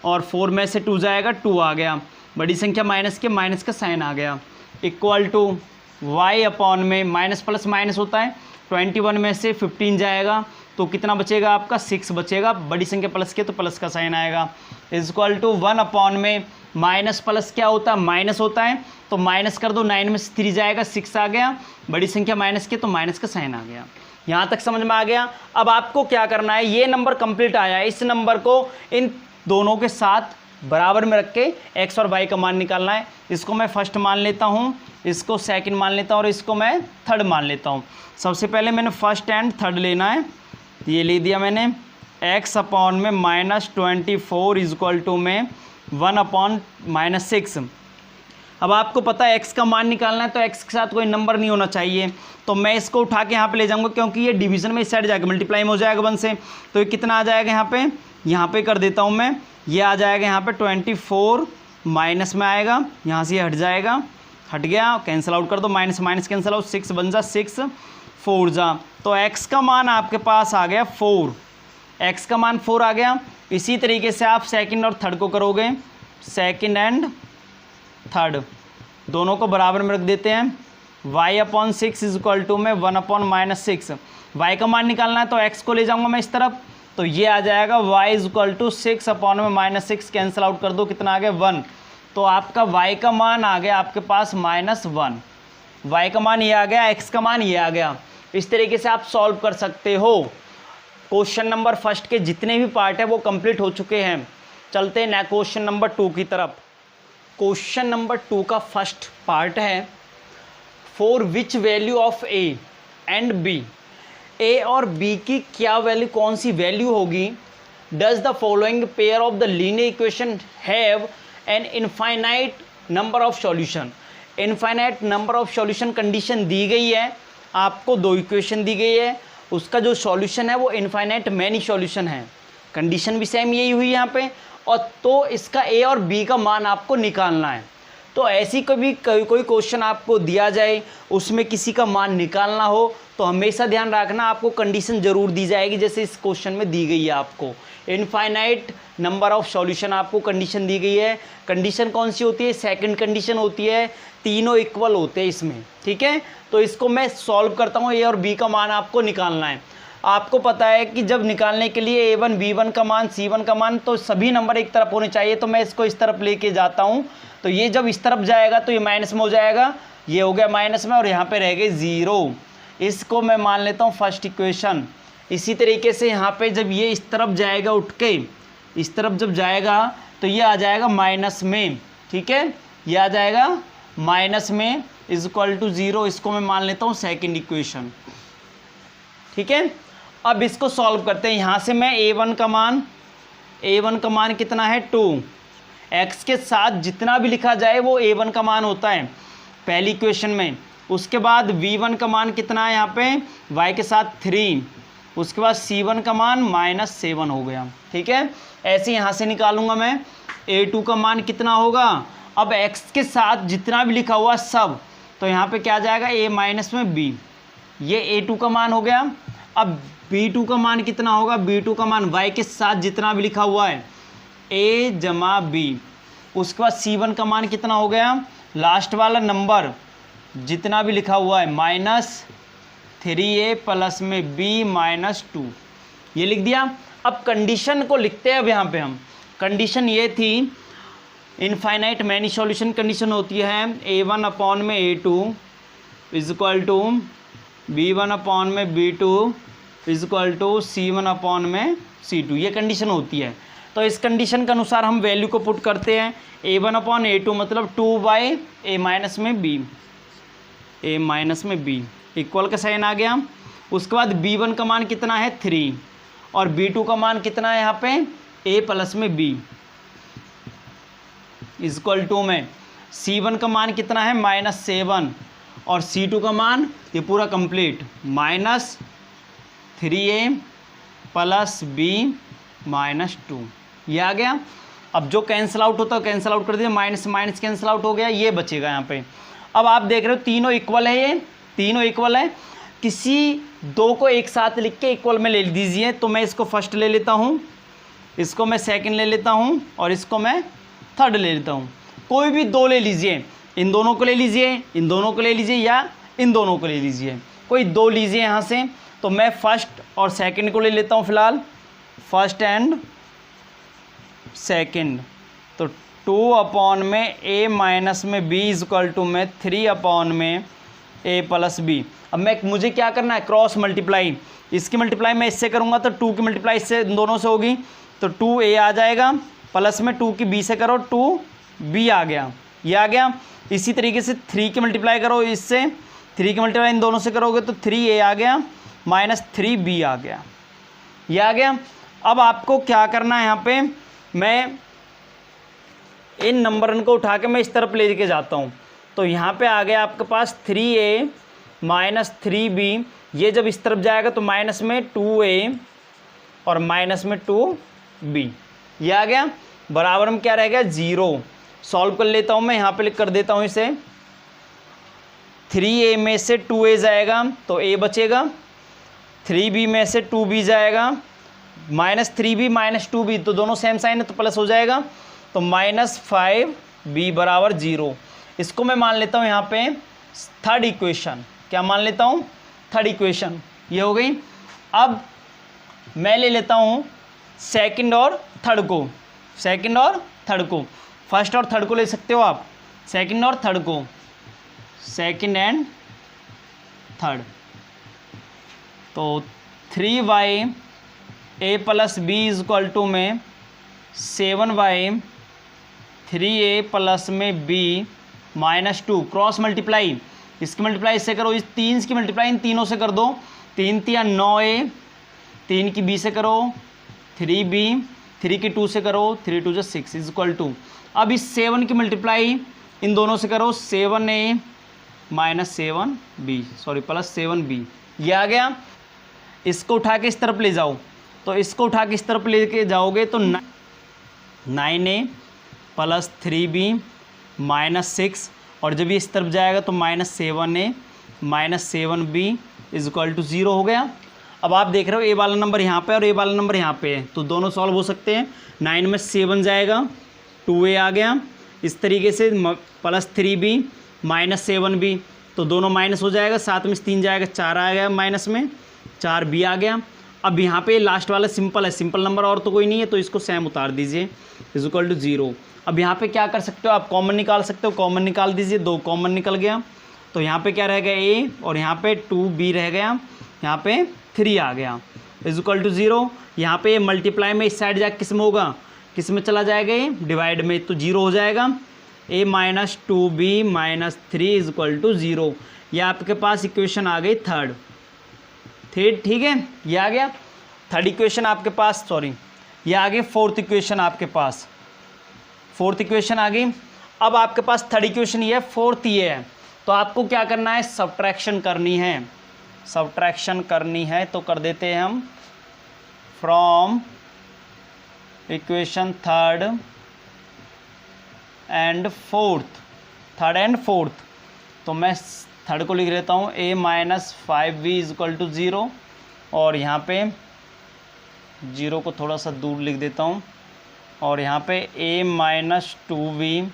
और 4 में से 2 जाएगा 2 आ गया, बड़ी संख्या माइनस के, माइनस का साइन आ गया। इक्वल टू y अपॉन में माइनस प्लस माइनस होता है, 21 में से 15 जाएगा तो कितना बचेगा आपका, 6 बचेगा, बड़ी संख्या प्लस के तो प्लस का साइन आएगा। इज इक्वल टू 1 अपॉन में माइनस प्लस क्या होता है, माइनस होता है, तो माइनस कर दो, 9 में से 3 जाएगा 6 आ गया, बड़ी संख्या माइनस के तो माइनस का साइन आ गया। यहाँ तक समझ में आ गया। अब आपको क्या करना है, ये नंबर कंप्लीट आया है, इस नंबर को इन दोनों के साथ बराबर में रख के x और y का मान निकालना है। इसको मैं फर्स्ट मान लेता हूँ, इसको सेकंड मान लेता हूँ, और इसको मैं थर्ड मान लेता हूँ। सबसे पहले मैंने फर्स्ट एंड थर्ड लेना है, ये ले दिया मैंने। x अपॉन में -24 इज इक्वल टू में 1 अपॉन -6। अब आपको पता है x का मान निकालना है, तो x के साथ कोई नंबर नहीं होना चाहिए, तो मैं इसको उठा के यहाँ पे ले जाऊँगा, क्योंकि ये डिवीज़न में इस साइड जाएगा, मल्टीप्लाई में हो जाएगा 1 से, तो ये कितना आ जाएगा यहाँ पे कर देता हूँ मैं, ये आ जाएगा यहाँ पे 24 माइनस में आएगा, यहाँ से ये हट जाएगा, हट गया, कैंसिल आउट कर दो, माइनस माइनस कैंसिल आउट, 6 बन जा 6 4 जा, तो x का मान आपके पास आ गया 4, x का मान 4 आ गया। इसी तरीके से आप सेकंड और थर्ड को करोगे, सेकंड एंड थर्ड दोनों को बराबर में रख देते हैं। y upon 6 is equal to में 1 अपॉन -6, y का मान निकालना है तो x को ले जाऊंगा मैं इस तरफ, तो ये आ जाएगा y is equal to 6 upon में -6, कैंसिल आउट कर दो, कितना आ गया 1, तो आपका y का मान आ गया आपके पास -1, y का मान ये आ गया, x का मान ये आ गया। इस तरीके से आप सॉल्व कर सकते हो। क्वेश्चन नंबर फर्स्ट के जितने भी पार्ट है वो कंप्लीट हो चुके हैं। चलते हैं क्वेश्चन नंबर 2 की तरफ। क्वेश्चन नंबर 2 का फर्स्ट पार्ट है, for which value of a and b, a और b की क्या वैल्यू, कौन सी वैल्यू होगी, does the following pair of the linear equation have an infinite number of solution. Infinite number of solution condition दी गई है, आपको 2 इक्वेशन दी गई है, उसका जो सॉल्यूशन है वो इनफाइनाइट मैनी सॉल्यूशन है, कंडीशन भी सेम यही हुई यहाँ पे, और तो इसका a और b का मान आपको निकालना है। तो ऐसी कभी कोई क्वेश्चन आपको दिया जाए, उसमें किसी का मान निकालना हो, तो हमेशा ध्यान रखना आपको कंडीशन ज़रूर दी जाएगी, जैसे इस क्वेश्चन में दी गई है आपको इनफाइनाइट नंबर ऑफ सॉल्यूशन, आपको कंडीशन दी गई है। कंडीशन कौन सी होती है, सेकंड कंडीशन होती है, तीनों इक्वल होते हैं इसमें, ठीक है। तो इसको मैं सॉल्व करता हूँ, a और b का मान आपको निकालना है। आपको पता है कि जब निकालने के लिए a1 b1 का मान c1 का मान, तो सभी नंबर एक तरफ होने चाहिए, तो मैं इसको इस तरफ लेके जाता हूँ, तो ये जब इस तरफ जाएगा तो ये माइनस में हो जाएगा, ये हो गया माइनस में, और यहाँ पे रह गए 0, इसको मैं मान लेता हूँ फर्स्ट इक्वेशन। इसी तरीके से यहाँ पे जब ये इस तरफ जाएगा, उठ के इस तरफ जब जाएगा तो ये आ जाएगा माइनस में, ठीक है, ये आ जाएगा माइनस में इज इक्वल टू 0, इसको मैं मान लेता हूँ सेकंड इक्वेशन, ठीक है। अब इसको सॉल्व करते हैं। यहाँ से मैं a1 का मान कितना है 2, x के साथ जितना भी लिखा जाए वो a1 का मान होता है पहली इक्वेशन में। उसके बाद v1 का मान कितना है यहाँ पे, y के साथ 3, उसके बाद C1 का मान -7 हो गया। ठीक है, ऐसे यहाँ से निकालूंगा मैं A2 का मान कितना होगा। अब x के साथ जितना भी लिखा हुआ सब, तो यहाँ पे क्या आ जाएगा a माइनस में b, ये A2 का मान हो गया। अब B2 का मान कितना होगा, B2 का मान y के साथ जितना भी लिखा हुआ है a जमा b, उसके बाद C1 का मान कितना हो गया, लास्ट वाला नंबर जितना भी लिखा हुआ है -3a प्लस में b -2, ये लिख दिया। अब कंडीशन को लिखते हैं। अब यहाँ पे हम कंडीशन ये थी, इनफाइनाइट मैनी सॉल्यूशन कंडीशन होती है a1 अपॉन में a2 is equal to b1 upon में b2 is equal to c1 upon में c2, ये कंडीशन होती है। तो इस कंडीशन के अनुसार हम वैल्यू को पुट करते हैं। a1 अपॉन a2 मतलब 2/a माइनस में b, a माइनस में b इक्वल का साइन आ गया। उसके बाद b1 का मान कितना है 3 और b2 का मान कितना है यहाँ पे a प्लस में b इज इक्वल टू में c1 का मान कितना है -7 और c2 का मान ये पूरा कंप्लीट -3a प्लस b -2, ये आ गया। अब जो कैंसिल आउट होता है कैंसिल आउट कर दिया, माइनस माइनस कैंसिल आउट हो गया, ये बचेगा यहाँ पे। अब आप देख रहे हो तीनों इक्वल है, ये तीनों इक्वल है। किसी दो को एक साथ लिख के इक्वल में ले दीजिए। तो मैं इसको फर्स्ट ले लेता हूँ, इसको मैं सेकंड ले लेता हूँ और इसको मैं थर्ड ले लेता हूँ। कोई भी दो ले लीजिए, इन दोनों को ले लीजिए, इन दोनों को ले लीजिए या इन दोनों को ले लीजिए, कोई दो लीजिए यहाँ से। तो मैं फर्स्ट और सेकंड को ले लेता हूँ फ़िलहाल, फर्स्ट एंड सेकंड। तो 2 अपॉन में a माइनस में b इज इक्वल टू में 3 अपॉन में a प्लस b। अब मुझे क्या करना है, क्रॉस मल्टीप्लाई। इसकी मल्टीप्लाई मैं इससे करूँगा तो 2 की मल्टीप्लाई इससे दोनों से होगी, तो 2a आ जाएगा प्लस में 2 की b से करो 2b आ गया, ये आ गया। इसी तरीके से 3 की मल्टीप्लाई करो इससे, 3 की मल्टीप्लाई इन दोनों से करोगे तो 3a आ गया -3b आ गया, ये आ गया। अब आपको क्या करना है, यहाँ पे मैं इन नंबर को उठा के मैं इस तरफ ले के जाता हूँ। तो यहाँ पे आ गया आपके पास 3a -3b, ये जब इस तरफ जाएगा तो माइनस में 2a और माइनस में 2b, ये आ गया। बराबर में क्या रहेगा 0। सॉल्व कर लेता हूँ मैं, यहाँ पे लिख कर देता हूँ इसे। 3a में से 2a जाएगा तो a बचेगा, 3b में से 2b जाएगा, -3b -2b तो दोनों सेम साइन है तो प्लस हो जाएगा, तो -5b बराबर 0। इसको मैं मान लेता हूँ यहाँ पे थर्ड इक्वेशन। क्या मान लेता हूँ, थर्ड इक्वेशन, ये हो गई। अब मैं ले लेता हूँ सेकंड और थर्ड को, सेकंड और थर्ड को, फर्स्ट और थर्ड को ले सकते हो आप, सेकंड और थर्ड को, सेकंड एंड थर्ड। तो 3y a plus b is equal to में 7y 3a प्लस में b -2, क्रॉस मल्टीप्लाई। इसकी मल्टीप्लाई इससे करो, इस 3 की मल्टीप्लाई इन तीनों से कर दो, 3 3 9a, 3 की b से करो 3b, 3 की 2 से करो 3 2 6 इज इक्वल टू। अब इस 7 की मल्टीप्लाई इन दोनों से करो 7a -7b sorry plus 7b, ये आ गया। इसको उठा के इस तरफ ले जाओ, तो इसको उठा के इस तरफ लेके जाओगे तो 9a प्लस 3b -6, और जब ये इस तरफ जाएगा तो -7a -7b is equal to 0 हो गया। अब आप देख रहे हो a वाला नंबर यहाँ पे और a वाला नंबर यहाँ पे है, तो दोनों सॉल्व हो सकते हैं। 9 में 7 जाएगा 2a आ गया, इस तरीके से प्लस 3b -7b तो दोनों माइनस हो जाएगा, 7 में 3 जाएगा 4 आ गया, माइनस में 4b आ गया। अब यहाँ पे लास्ट वाला सिंपल है, सिंपल नंबर और तो कोई नहीं है, तो इसको सेम उतार दीजिए इज इक्वल टू 0। अब यहाँ पे क्या कर सकते हो आप, कॉमन निकाल सकते हो, कॉमन निकाल दीजिए, 2 कॉमन निकल गया, तो यहाँ पे क्या रह गया a और यहाँ पे 2b रह गया, यहाँ पे 3 आ गया इज इक्वल टू 0। यहाँ पे मल्टीप्लाई में इस साइड जाके किस में होगा, किस में चला जाएगा, ये डिवाइड में, तो 0 हो जाएगा। a -2b -3 is equal to 0, ये आपके पास इक्वेशन आ गई थर्ड। ठीक है, ये आ गया थर्ड इक्वेशन आपके पास, सॉरी ये आ गई फोर्थ इक्वेशन आपके पास, फोर्थ इक्वेशन आ गई। अब आपके पास थर्ड इक्वेशन ये है, फोर्थ ये है, तो आपको क्या करना है, सब्ट्रैक्शन करनी है, सब्ट्रैक्शन करनी है तो कर देते हैं हम। From equation third and fourth, तो मैं थर्ड को लिख लेता हूँ a minus 5v equal to 0, और यहाँ पे 0 को थोड़ा सा दूर लिख देता हूँ, और यहाँ पे a minus 2v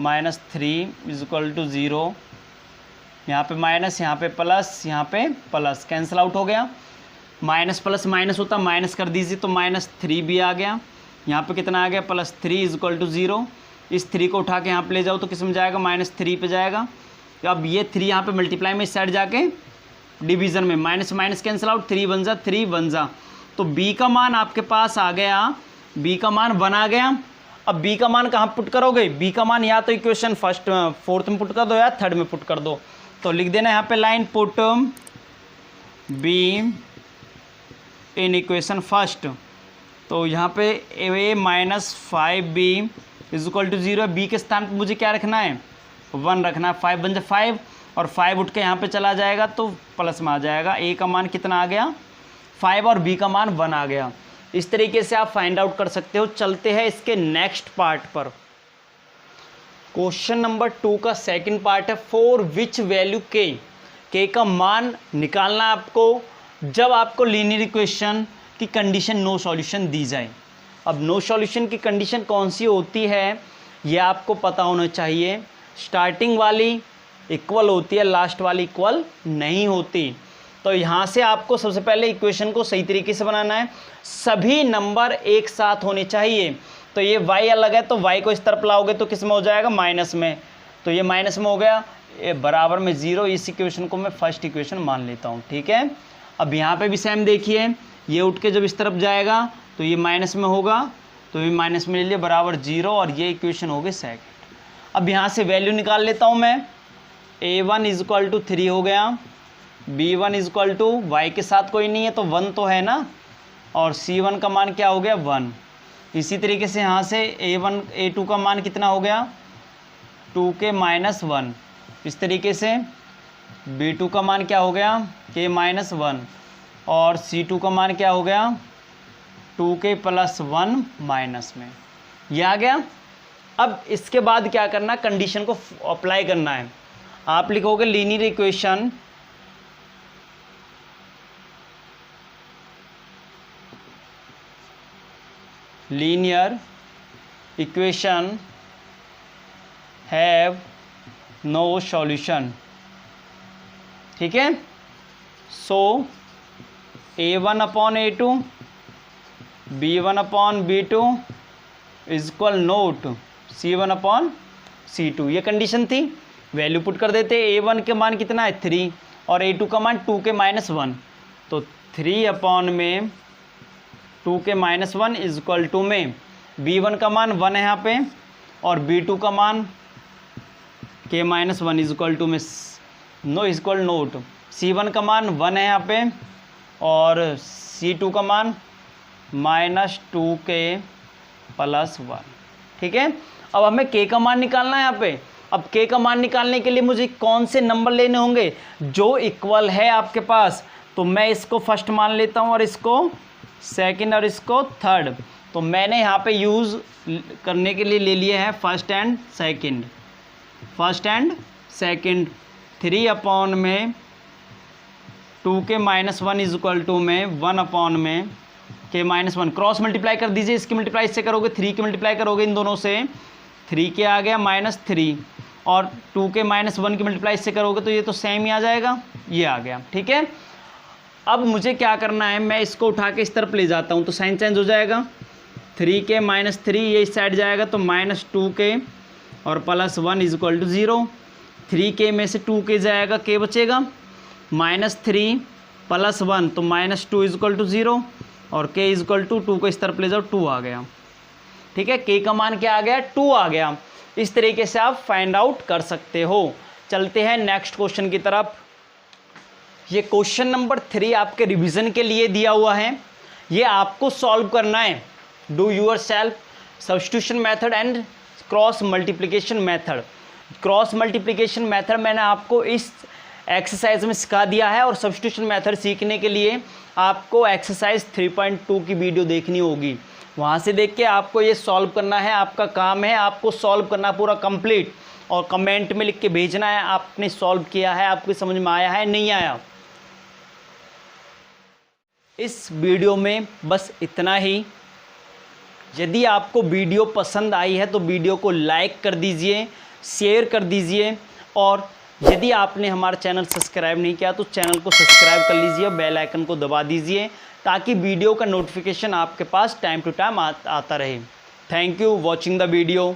minus 3 is equal to 0, यहाँ पे माइनस, यहाँ पे प्लस, यहाँ पे प्लस, कैंसिल आउट हो गया। माइनस प्लस माइनस होता, माइनस कर दीजिए तो माइनस 3 भी आ गया। यहाँ पे कितना आ गया, प्लस 3 इजक्वल टू 0। इस 3 को उठा के यहाँ पे ले जाओ तो किस में जाएगा, माइनस 3 पे जाएगा। अब ये 3 यहाँ पे मल्टीप्लाई में इस साइड जाके डिवीज़न में माइनस माइनस कैंसिल आउट, 3 बन जा, तो b का मान आपके पास आ गया, b का मान 1 आ गया। अब b का मान कहाँ पुट करोगे, b का मान या तो इक्वेशन फोर्थ में पुट कर दो या थर्ड में पुट कर दो। तो लिख देना यहाँ पे line put b in equation first. तो यहाँ पे a minus 5b is equal to 0, b के स्थान पर मुझे क्या रखना है, 1 रखना है। 5 बन जाए 5, और 5 उठ के यहाँ पे चला जाएगा तो प्लस में आ जाएगा। a का मान कितना आ गया, 5, और b का मान 1 आ गया। इस तरीके से आप फाइंड आउट कर सकते हो। चलते हैं इसके नेक्स्ट पार्ट पर। क्वेश्चन नंबर 2 का सेकंड पार्ट है, फॉर विच वैल्यू k का मान निकालना है आपको जब आपको लीनियर इक्वेशन की कंडीशन नो सॉल्यूशन दी जाए। अब नो सॉल्यूशन की कंडीशन कौन सी होती है ये आपको पता होना चाहिए। स्टार्टिंग वाली इक्वल होती है, लास्ट वाली इक्वल नहीं होती। तो यहाँ से आपको सबसे पहले इक्वेशन को सही तरीके से बनाना है। सभी नंबर एक साथ होने चाहिए। तो ये y अलग है तो y को इस तरफ लाओगे तो किस में हो जाएगा, माइनस में। तो ये माइनस में हो गया, ये बराबर में 0। इस इक्वेशन को मैं फर्स्ट इक्वेशन मान लेता हूँ, ठीक है। अब यहाँ पे भी सेम देखिए, ये उठ के जब इस तरफ जाएगा तो ये माइनस में होगा, तो ये माइनस में ले लिया, बराबर 0, और ये इक्वेशन हो गई सेकंड। अब यहाँ से वैल्यू निकाल लेता हूँ मैं। a1 इजक्वल टू 3 हो गया, b1 इजक्वल टू, y के साथ कोई नहीं है तो 1 तो है ना, और c1 का मान क्या हो गया, 1। इसी तरीके से यहाँ से a2 का मान कितना हो गया, 2 के माइनस 1। इस तरीके से b2 का मान क्या हो गया, k माइनस 1, और c2 का मान क्या हो गया, 2k प्लस 1 माइनस में। ये आ गया। अब इसके बाद क्या करना, कंडीशन को अप्लाई करना है। आप लिखोगे linear equation have no solution, ठीक है। So a1 upon a2 b1 upon b2 is equal not c1 upon c2, ये कंडीशन थी। वैल्यू पुट कर देते। a1 के मान कितना है, 3, और a2 का मान 2 के माइनस 1, तो 3 अपॉन में 2 के माइनस 1 इजक्वल टू में b1 का मान 1 है यहाँ पे, और b2 का मान k माइनस 1 इजक्वल टू में नो इजक्वल नोट, c1 का मान 1 है यहाँ पे, और c2 का मान माइनस 2k प्लस 1, ठीक है। अब हमें k का मान निकालना है यहाँ पे। अब k का मान निकालने के लिए मुझे कौन से नंबर लेने होंगे, जो इक्वल है आपके पास। तो मैं इसको फर्स्ट मान लेता हूँ, और इसको सेकंड, और इसको थर्ड। तो मैंने यहाँ पे यूज़ करने के लिए ले लिए हैं फर्स्ट एंड सेकंड। 3 अपॉन में 2 के माइनस 1 इजक्वल टू में 1 अपॉन में के माइनस 1, क्रॉस मल्टीप्लाई कर दीजिए। इसकी मल्टीप्लाई इससे करोगे, 3 की मल्टीप्लाई करोगे इन दोनों से, 3 के आ गया माइनस 3, और 2 के माइनस 1 की मल्टीप्लाई इससे करोगे तो ये तो सेम ही आ जाएगा, ये आ गया, ठीक है। अब मुझे क्या करना है, मैं इसको उठा के इस तरफ ले जाता हूँ तो साइन चेंज हो जाएगा। 3 के माइनस 3 ये इस साइड जाएगा तो माइनस 2k और प्लस 1 इजक्वल टू 0। 3k में से 2k जाएगा, k बचेगा, माइनस 3 प्लस 1 तो माइनस 2 इजक्वल टू 0, और k इजक्वल टू 2 को इस तरफ ले जाओ, 2 आ गया, ठीक है। k का मान क्या आ गया, 2 आ गया। इस तरीके से आप फाइंड आउट कर सकते हो। चलते हैं नेक्स्ट क्वेश्चन की तरफ। ये क्वेश्चन नंबर 3 आपके रिवीजन के लिए दिया हुआ है। ये आपको सॉल्व करना है। Do yourself substitution method and cross multiplication method. Cross multiplication method मैंने आपको इस एक्सरसाइज में सिखा दिया है और सब्स्टिट्यूशन मेथड सीखने के लिए आपको एक्सरसाइज 3.2 की वीडियो देखनी होगी। वहाँ से देख के आपको ये सॉल्व करना है, आपका काम है आपको सॉल्व करना पूरा कंप्लीट, और कमेंट में लिख के भेजना है आपने सॉल्व किया है, आपको समझ में आया है नहीं आया। इस वीडियो में बस इतना ही। यदि आपको वीडियो पसंद आई है तो वीडियो को लाइक कर दीजिए, शेयर कर दीजिए, और यदि आपने हमारा चैनल सब्सक्राइब नहीं किया तो चैनल को सब्सक्राइब कर लीजिए, बेल आइकन को दबा दीजिए ताकि वीडियो का नोटिफिकेशन आपके पास टाइम टू टाइम आता रहे। Thank you watching the video.